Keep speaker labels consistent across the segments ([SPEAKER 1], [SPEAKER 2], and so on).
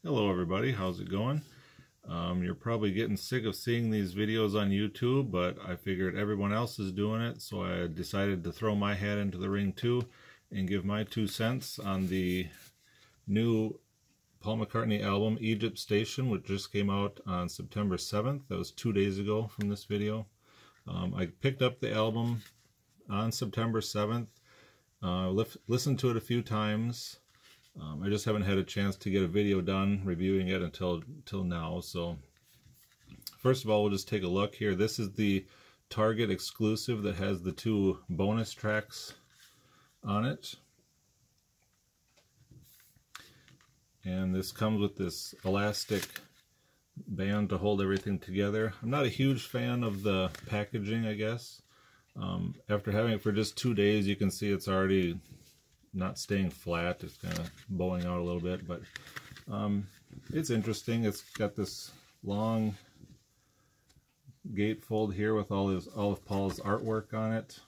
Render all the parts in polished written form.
[SPEAKER 1] Hello everybody, how's it going? You're probably getting sick of seeing these videos on YouTube, but I figured everyone else is doing it, so I decided to throw my hat into the ring too and give my 2 cents on the new Paul McCartney album, Egypt Station, which just came out on September 7th. That was 2 days ago from this video. I picked up the album on September 7th, listened to it a few times. I just haven't had a chance to get a video done reviewing it until now. So first of all, we'll just take a look here. This is the Target exclusive that has the 2 bonus tracks on it. And this comes with this elastic band to hold everything together. I'm not a huge fan of the packaging, I guess. After having it for just 2 days, you can see it's already not staying flat. It's kind of bowing out a little bit, but it's interesting. It's got this long gatefold here with all of Paul's artwork on it.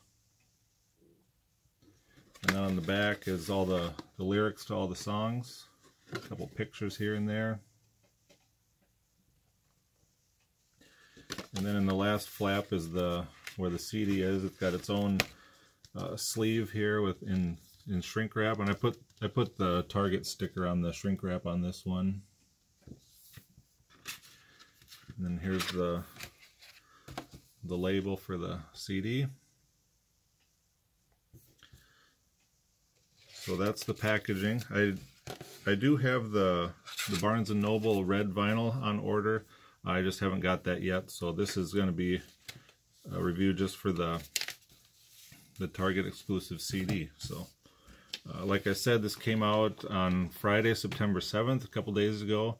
[SPEAKER 1] And then on the back is all the lyrics to all the songs. A couple pictures here and there. And then in the last flap is where the CD is. It's got its own sleeve here in shrink wrap, and I put the Target sticker on the shrink wrap on this one. And then here's the label for the CD. So that's the packaging. I do have the Barnes & Noble red vinyl on order. I just haven't got that yet, so this is going to be a review just for the Target exclusive CD. So like I said, this came out on Friday, September 7th, a couple days ago.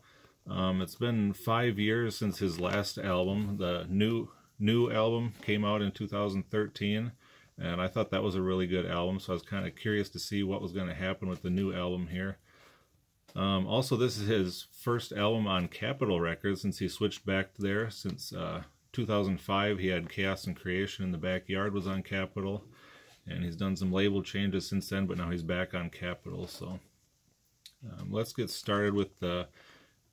[SPEAKER 1] It's been 5 years since his last album. The new album came out in 2013, and I thought that was a really good album, so I was kind of curious to see what was going to happen with the new album here. Also, this is his first album on Capitol Records since he switched back there. Since 2005, he had Chaos and Creation in the Backyard was on Capitol. And he's done some label changes since then, but now he's back on Capitol. So let's get started with the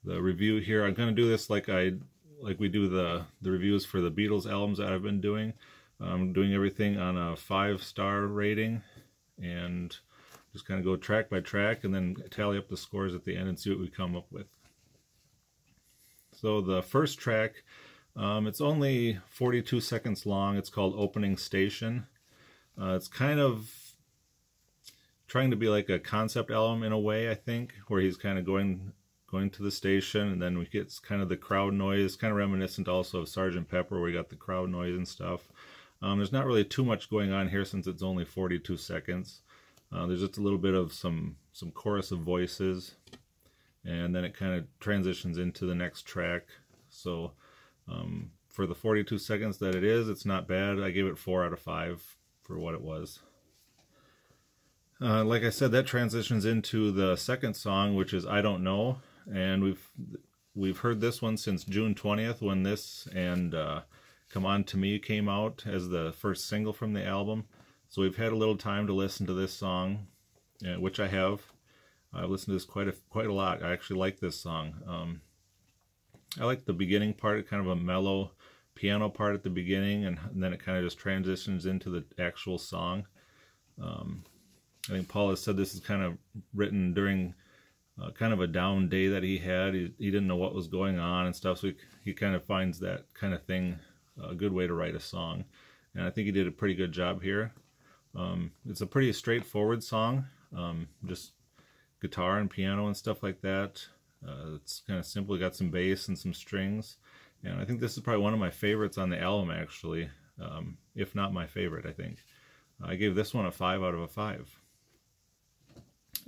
[SPEAKER 1] review here. I'm going to do this like we do the reviews for the Beatles albums that I've been doing. I'm doing everything on a 5-star rating, and just kind of go track by track and then tally up the scores at the end and see what we come up with. So the first track, it's only 42 seconds long. It's called Opening Station. It's kind of trying to be like a concept album in a way, I think, where he's kind of going to the station, and then we get kind of the crowd noise, kind of reminiscent also of Sgt. Pepper, where we got the crowd noise and stuff. There's not really too much going on here since it's only 42 seconds. There's just a little bit of some chorus of voices, and then it kind of transitions into the next track. So for the 42 seconds that it is, it's not bad. I gave it 4 out of 5. For what it was. Like I said, that transitions into the second song, which is I Don't Know, and we've heard this one since June 20th when this and Come On To Me came out as the first single from the album. So we've had a little time to listen to this song, which I have. I've listened to this quite a lot. I actually like this song. I like the beginning part, kind of a mellow piano part at the beginning, and then it kind of just transitions into the actual song. I think Paul has said this is kind of written during kind of a down day that he had. He didn't know what was going on and stuff, so he kind of finds that kind of thing a good way to write a song, and I think he did a pretty good job here. It's a pretty straightforward song, just guitar and piano and stuff like that. It's kind of simple. Got some bass and some strings. And I think this is probably one of my favorites on the album, actually, if not my favorite, I think. I gave this one a 5 out of 5.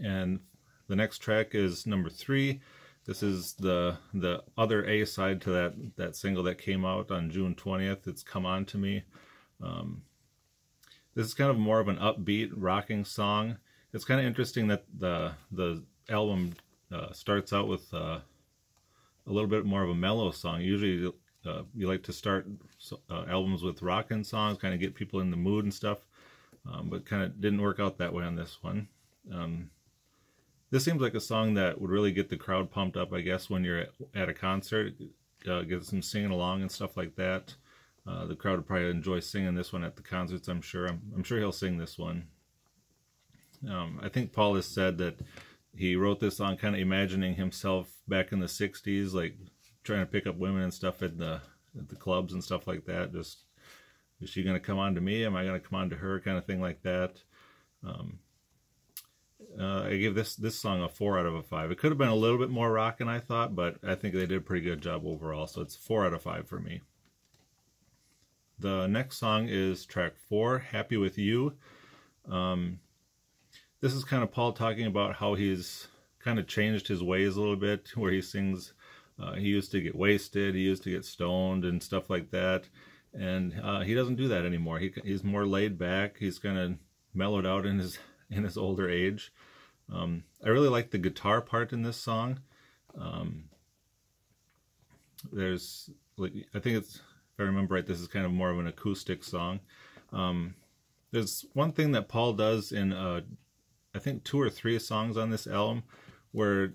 [SPEAKER 1] And the next track is number 3. This is the other A side to that single that came out on June 20th. It's Come On To Me. This is kind of more of an upbeat, rocking song. It's kind of interesting that the album starts out with a little bit more of a mellow song. Usually you like to start albums with rockin' songs, kind of get people in the mood and stuff, but kind of didn't work out that way on this one. This seems like a song that would really get the crowd pumped up, I guess, when you're at a concert. Get some singing along and stuff like that. The crowd would probably enjoy singing this one at the concerts, I'm sure. I'm sure he'll sing this one. I think Paul has said that he wrote this song kind of imagining himself back in the 60s, like trying to pick up women and stuff at the clubs and stuff like that. Just, is she going to come on to me? Am I going to come on to her? Kind of thing like that. I gave this song a 4 out of 5. It could have been a little bit more rockin', I thought, but I think they did a pretty good job overall, so it's 4 out of 5 for me. The next song is track 4, Happy With You. This is kind of Paul talking about how he's kind of changed his ways a little bit, where he sings, he used to get wasted, he used to get stoned and stuff like that, and he doesn't do that anymore. He's more laid back, he's kind of mellowed out in his older age. I really like the guitar part in this song. There's, like, I think it's, if I remember right, this is kind of more of an acoustic song. There's one thing that Paul does in, I think 2 or 3 songs on this album, where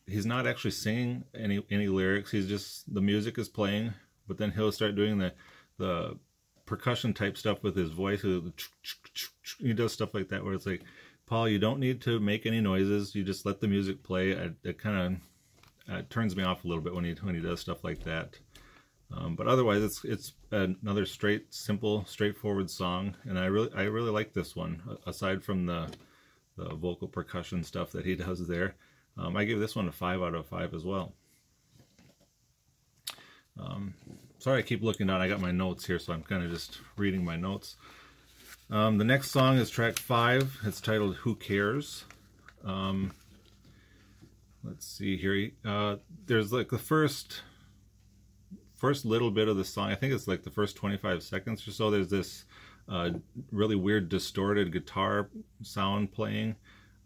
[SPEAKER 1] he's not actually singing any lyrics. He's just, the music is playing, but then he'll start doing the percussion type stuff with his voice. He does stuff like that where it's like, Paul, you don't need to make any noises. You just let the music play. It kind of turns me off a little bit when he does stuff like that. But otherwise, it's another simple, straightforward song, and I really like this one. Aside from the vocal percussion stuff that he does there, I give this one a 5 out of 5 as well. Sorry, I keep looking down. I got my notes here, so I'm kind of just reading my notes. The next song is track 5. It's titled "Who Cares." Let's see here. There's like the first little bit of the song. I think it's like the first 25 seconds or so. There's this really weird distorted guitar sound playing.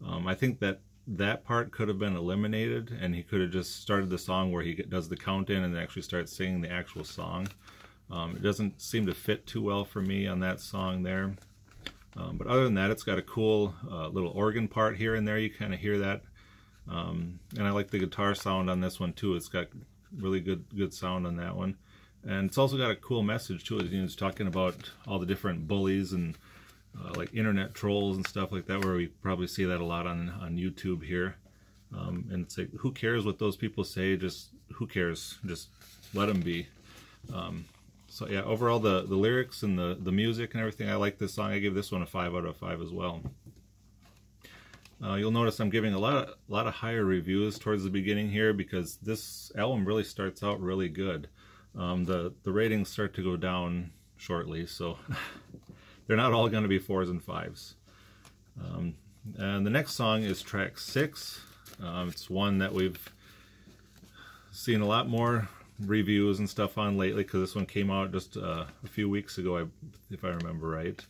[SPEAKER 1] I think that part could have been eliminated, and he could have just started the song where he does the count in and actually starts singing the actual song. It doesn't seem to fit too well for me on that song there. But other than that, it's got a cool little organ part here and there. You kind of hear that. And I like the guitar sound on this one too. It's got really good sound on that one. And it's also got a cool message to it. You know, it's talking about all the different bullies and like internet trolls and stuff like that, where we probably see that a lot on YouTube here. And it's like, who cares what those people say? Just, who cares? Just let them be. So yeah, overall the lyrics and the music and everything, I like this song. I give this one a 5 out of 5 as well. You'll notice I'm giving a lot of higher reviews towards the beginning here, because this album really starts out really good. The ratings start to go down shortly, so they're not all going to be 4s and 5s. And the next song is track 6. It's one that we've seen a lot more reviews and stuff on lately, because this one came out just a few weeks ago, if I remember right.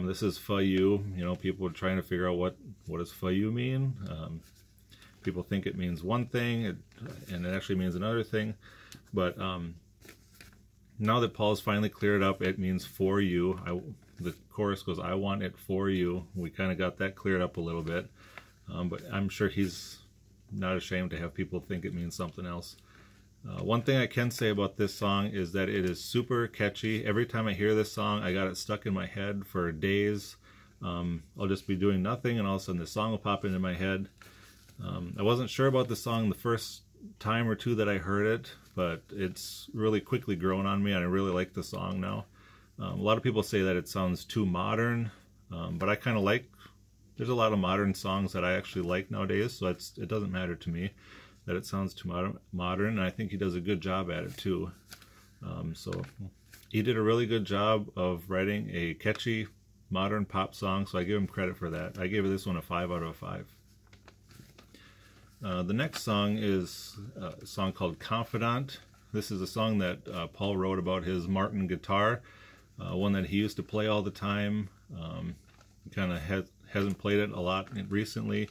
[SPEAKER 1] This is "For You." You know, people are trying to figure out what does "For You" mean. People think it means one thing, and it actually means another thing. But now that Paul's finally cleared up, it means "for you." The chorus goes, "I want it for you." We kind of got that cleared up a little bit. But I'm sure he's not ashamed to have people think it means something else. One thing I can say about this song is that it is super catchy. Every time I hear this song, I got it stuck in my head for days. I'll just be doing nothing, and all of a sudden the song will pop into my head. I wasn't sure about the song the first time or two that I heard it, but it's really quickly grown on me, and I really like the song now. A lot of people say that it sounds too modern, but I kind of like, there's a lot of modern songs that I actually like nowadays, so it doesn't matter to me that it sounds too modern, and I think he does a good job at it too. So he did a really good job of writing a catchy modern pop song, so I give him credit for that. I gave this one a 5 out of 5. The next song is a song called "Confidant." This is a song that Paul wrote about his Martin guitar, one that he used to play all the time. He kind of hasn't played it a lot recently,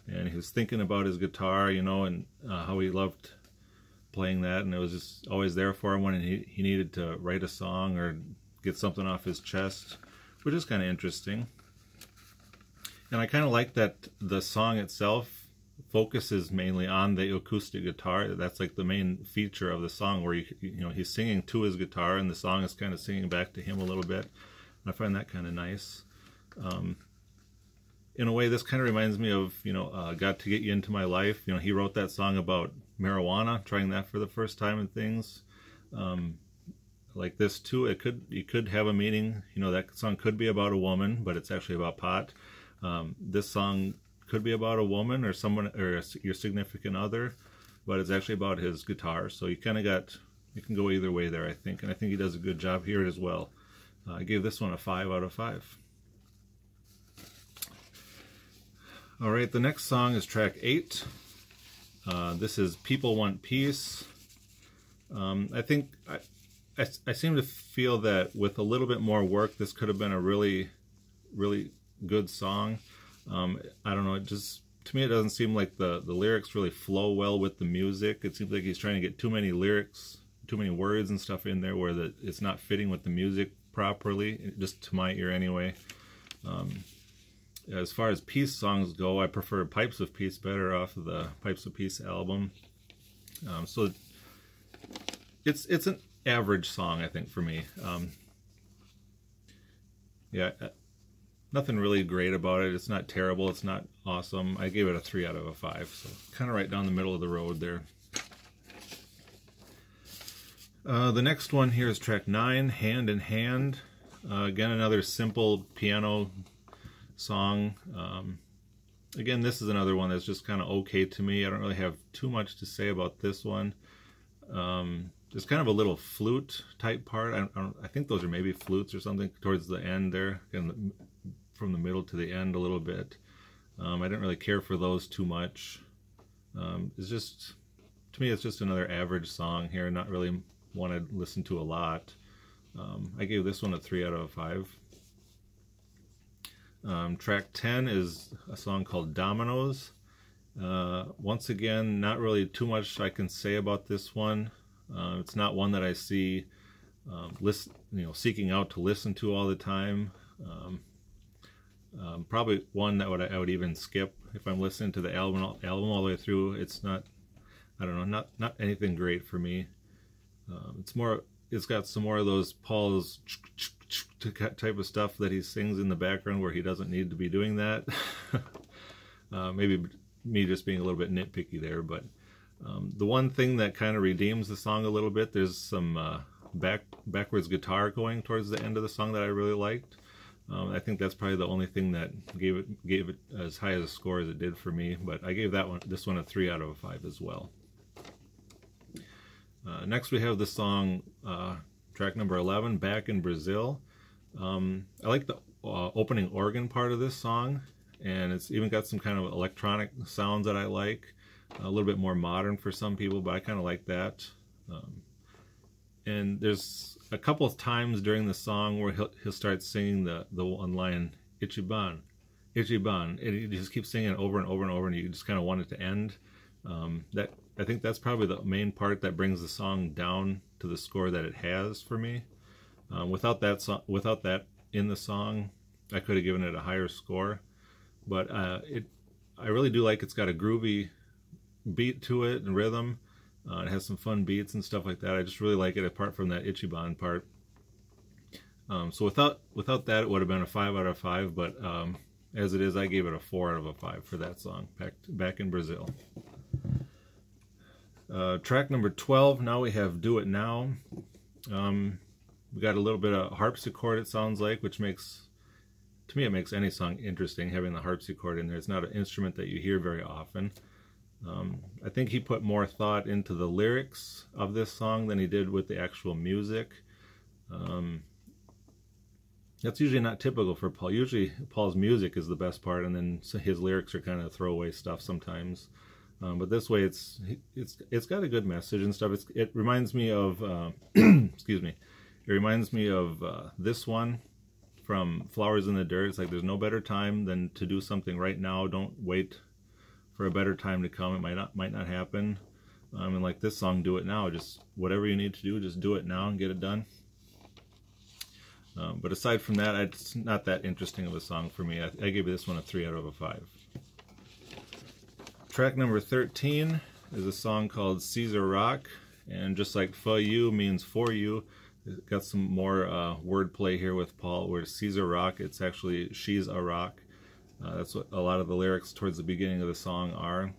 [SPEAKER 1] and he was thinking about his guitar, you know, and how he loved playing that, and it was just always there for him when he needed to write a song or get something off his chest, which is kind of interesting. And I kind of like that the song itself focuses mainly on the acoustic guitar. That's like the main feature of the song, where he's singing to his guitar and the song is kind of singing back to him a little bit. I find that kind of nice. In a way, this kind of reminds me of, Got to Get You Into My Life. He wrote that song about marijuana, trying that for the first time and things. Like this too, you could have a meaning. That song could be about a woman, but it's actually about pot. This song could be about a woman or someone, or your significant other, but it's actually about his guitar. So you can go either way there, I think, and I think he does a good job here as well. I gave this one a 5 out of 5. All right, the next song is track 8. This is People Want Peace. I think I seem to feel that with a little bit more work, this could have been a really, really good song. I don't know, to me it doesn't seem like the lyrics really flow well with the music. It seems like he's trying to get too many lyrics, too many words and stuff in there where it's not fitting with the music properly, just to my ear anyway. As far as peace songs go, I prefer Pipes of Peace better off of the Pipes of Peace album. So it's an average song, I think, for me. Yeah, nothing really great about it. It's not terrible. It's not awesome. I gave it a 3 out of 5, so kind of right down the middle of the road there. The next one here is track 9, Hand in Hand. Again, another simple piano song. Again, this is another one that's just kind of okay to me. I don't really have too much to say about this one. There's kind of a little flute type part. I think those are maybe flutes or something towards the end there, and from the middle to the end a little bit. I didn't really care for those too much. It's just, to me, it's just another average song here. Not really one I'd listen to a lot. I gave this one a 3 out of 5. Track 10 is a song called Dominoes. Once again, not really too much I can say about this one. It's not one that I see seeking out to listen to all the time. Probably one that I would even skip if I'm listening to the album all the way through. It's not, I don't know, not anything great for me. It's got some more of those Paul's type of stuff that he sings in the background where he doesn't need to be doing that. Maybe me just being a little bit nitpicky there, but the one thing that kind of redeems the song a little bit, there's some backwards guitar going towards the end of the song that I really liked. I think that's probably the only thing that gave it as high as a score as it did for me, but I gave this one a 3 out of 5 as well. Next we have the song, track number 11, Back in Brazil. I like the opening organ part of this song, and it's even got some kind of electronic sounds that I like. A little bit more modern for some people, but I kind of like that. And there's a couple of times during the song where he'll start singing the one line, Ichiban, Ichiban. And he just keeps singing it over and over and over, and you just kind of want it to end. I think that's probably the main part that brings the song down to the score that it has for me. Without that in the song, I could have given it a higher score. But I really do like it's got a groovy beat to it and rhythm. It has some fun beats and stuff like that. I just really like it apart from that Ichiban part. So without that, it would have been a 5 out of 5, but as it is, I gave it a 4 out of 5 for that song, Back in Brazil. Track number 12, now we have Do It Now. We got a little bit of harpsichord, it sounds like, which makes, to me, it makes any song interesting, having the harpsichord in there. It's not an instrument that you hear very often. I think he put more thought into the lyrics of this song than he did with the actual music. That's usually not typical for Paul. Usually Paul's music is the best part, and then his lyrics are kind of throwaway stuff sometimes. But this way, it's got a good message and stuff. It reminds me of excuse me. It reminds me of this one from Flowers in the Dirt. It's like there's no better time than to do something right now. Don't wait for a better time to come. It might not happen. And like this song, Do It Now. Just whatever you need to do, just do it now and get it done. But aside from that, it's not that interesting of a song for me. I gave this one a 3 out of 5. Track number 13 is a song called Caesar Rock, and just like "for you" means "for you," it got some more wordplay here with Paul, where Caesar Rock, it's actually "she's a rock." That's what a lot of the lyrics towards the beginning of the song are.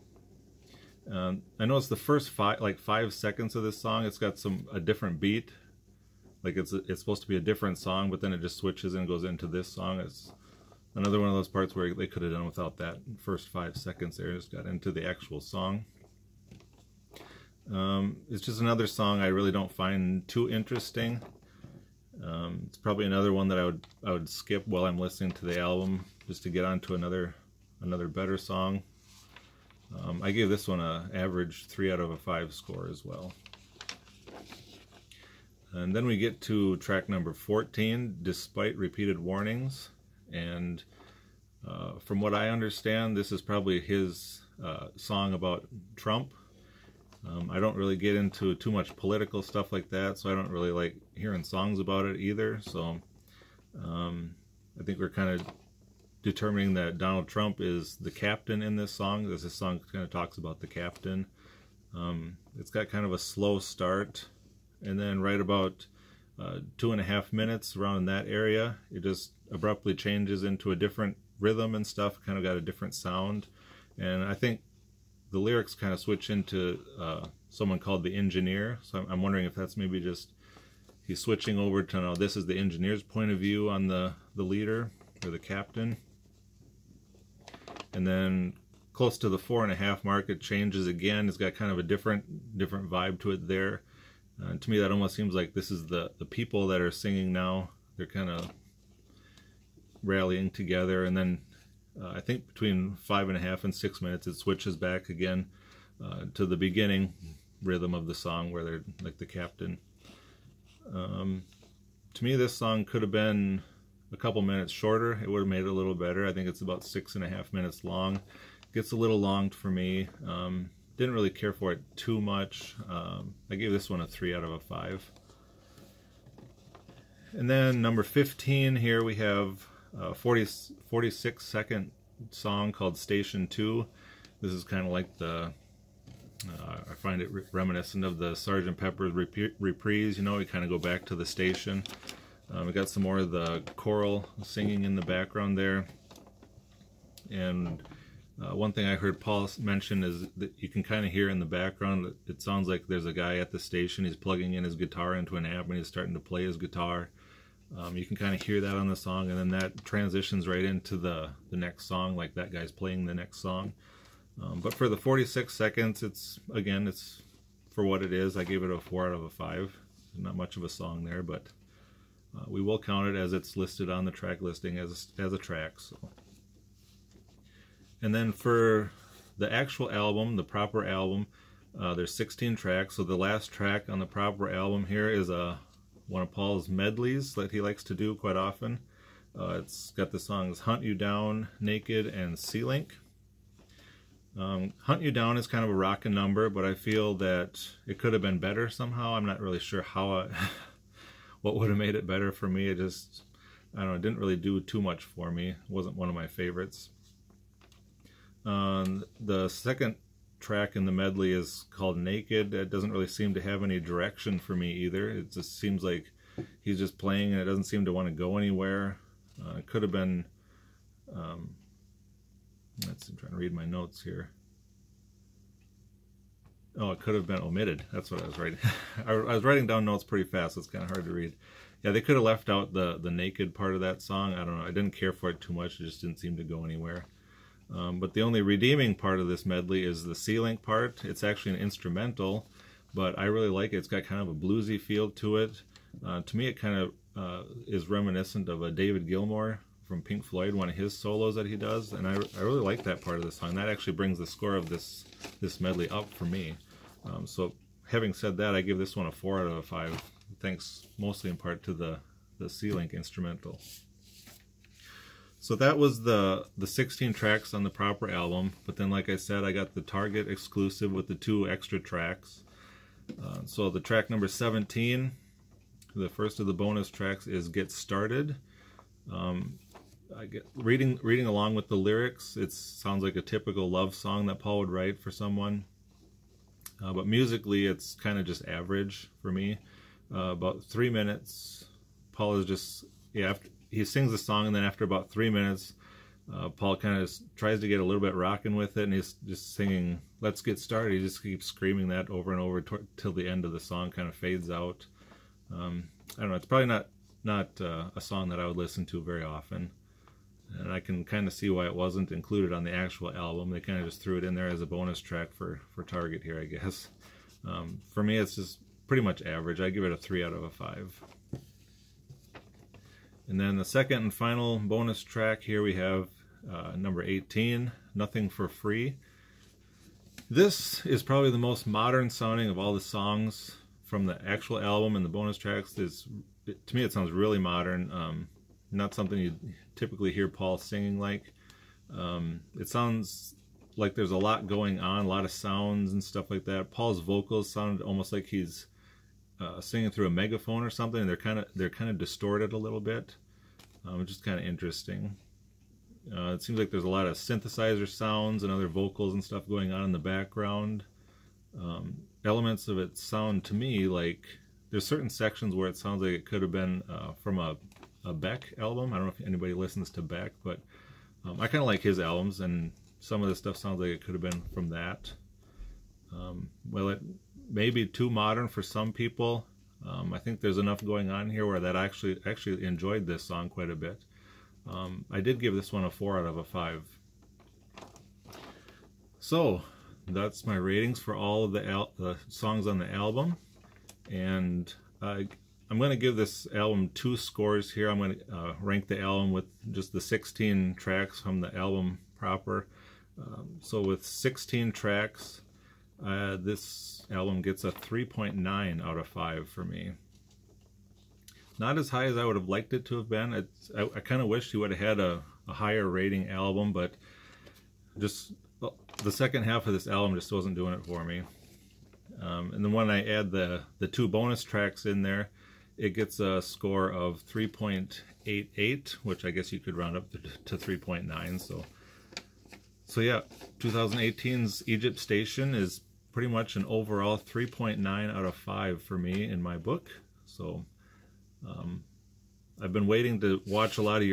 [SPEAKER 1] I noticed the first 5 seconds of this song, it's got a different beat. Like it's supposed to be a different song, but then it just switches and goes into this song. It's another one of those parts where they could have done without that first 5 seconds there. Just got into the actual song. It's just another song I really don't find too interesting. It's probably another one that I would skip while I'm listening to the album, just to get on to another better song. I gave this one an average 3 out of 5 score as well. And then we get to track number 14, Despite Repeated Warnings. And from what I understand, this is probably his song about Trump. I don't really get into too much political stuff like that, so I don't really like hearing songs about it either. So I think we're kind of determining that Donald Trump is the captain in this song, as this song kind of talks about the captain. It's got kind of a slow start, and then right about 2.5 minutes around in that area, it just abruptly changes into a different rhythm and stuff, kind of got a different sound. And I think the lyrics kind of switch into someone called the engineer, so I'm wondering if that's maybe just he's switching over to, no, this is the engineer's point of view on the leader or the captain. And then close to the 4.5 mark, it changes again. It's got kind of a different vibe to it there. To me, that almost seems like this is the people that are singing now. They're kind of rallying together, and then I think between 5.5 and 6 minutes, it switches back again to the beginning rhythm of the song, where they're like the captain. To me, this song could have been a couple minutes shorter. It would have made it a little better. I think it's about 6.5 minutes long. Gets a little long for me. Didn't really care for it too much. I gave this one a 3 out of 5. And then number 15 here, we have a 46-second song called Station 2. This is kind of like I find it reminiscent of the Sgt. Pepper's reprise. You know, we kind of go back to the station. We got some more of the choral singing in the background there. And one thing I heard Paul mention is that you can kind of hear in the background that it sounds like there's a guy at the station. He's plugging in his guitar into an amp and he's starting to play his guitar. You can kind of hear that on the song, and then that transitions right into the next song, like that guy's playing the next song. But for the 46 seconds, it's for what it is. I gave it a 4 out of 5. Not much of a song there, but we will count it as it's listed on the track listing as a track. So. And then for the actual album, the proper album, there's 16 tracks. So the last track on the proper album here is one of Paul's medleys that he likes to do quite often. It's got the songs Hunt You Down, Naked, and C-Link. Hunt You Down is kind of a rockin' number, but I feel that it could have been better somehow. I'm not really sure how what would have made it better for me. I don't know, it didn't really do too much for me. It wasn't one of my favorites. The second track in the medley is called Naked. It doesn't really seem to have any direction for me either. It just seems like he's just playing and it doesn't seem to want to go anywhere. It could have been, I'm trying to read my notes here. Oh, it could have been omitted. That's what I was writing. I was writing down notes pretty fast, so it's kind of hard to read. Yeah, they could have left out the naked part of that song. I don't know. I didn't care for it too much. It just didn't seem to go anywhere. But the only redeeming part of this medley is the C-Link part. It's actually an instrumental, but I really like it. It's got kind of a bluesy feel to it. To me, it kind of is reminiscent of a David Gilmour from Pink Floyd, one of his solos that he does, and I really like that part of the song. That actually brings the score of this medley up for me. So having said that, I give this one a 4 out of 5, thanks mostly in part to the C-Link instrumental. So that was the 16 tracks on the proper album, but then like I said, I got the Target exclusive with the 2 extra tracks. So the track number 17, the first of the bonus tracks, is Get Started. I get reading along with the lyrics. It sounds like a typical love song that Paul would write for someone. But musically, it's kind of just average for me. About 3 minutes, Paul is just, after he sings the song, and then after about 3 minutes, Paul kind of tries to get a little bit rocking with it, and he's just singing, "Let's get started." He just keeps screaming that over and over till the end of the song kind of fades out. I don't know, it's probably not a song that I would listen to very often. And I can kind of see why it wasn't included on the actual album. They kind of just threw it in there as a bonus track for Target here, I guess. For me, it's just pretty much average. I give it a 3 out of 5. And then the second and final bonus track here we have number 18, Nothing for Free. This is probably the most modern sounding of all the songs from the actual album, and the bonus tracks. To me, it sounds really modern. Not something you typically hear Paul singing like. It sounds like there's a lot going on, a lot of sounds and stuff like that. Paul's vocals sound almost like he's singing through a megaphone or something. They're kind of distorted a little bit, which is kind of interesting. It seems like there's a lot of synthesizer sounds and other vocals and stuff going on in the background. Elements of it sound to me like there's certain sections where it sounds like it could have been from a Beck album. I don't know if anybody listens to Beck, but I kind of like his albums, and some of the stuff sounds like it could have been from that. Well, it may be too modern for some people. I think there's enough going on here where that I actually enjoyed this song quite a bit. I did give this one a 4 out of 5. So that's my ratings for all of the songs on the album, and I'm going to give this album 2 scores here. I'm going to rank the album with just the 16 tracks from the album proper. So with 16 tracks, this album gets a 3.9 out of 5 for me. Not as high as I would have liked it to have been. I kind of wished he would have had a higher rating album, but just the second half of this album just wasn't doing it for me. And then when I add the 2 bonus tracks in there, it gets a score of 3.88, which I guess you could round up to 3.9. So yeah, 2018's Egypt Station is pretty much an overall 3.9 out of 5 for me in my book. So I've been waiting to watch a lot of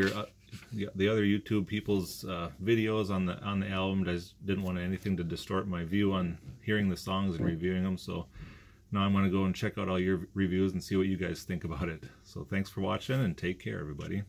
[SPEAKER 1] the other YouTube people's videos on the album. I just didn't want anything to distort my view on hearing the songs and reviewing them. So now I'm going to go and check out all your reviews and see what you guys think about it. So thanks for watching, and take care, everybody.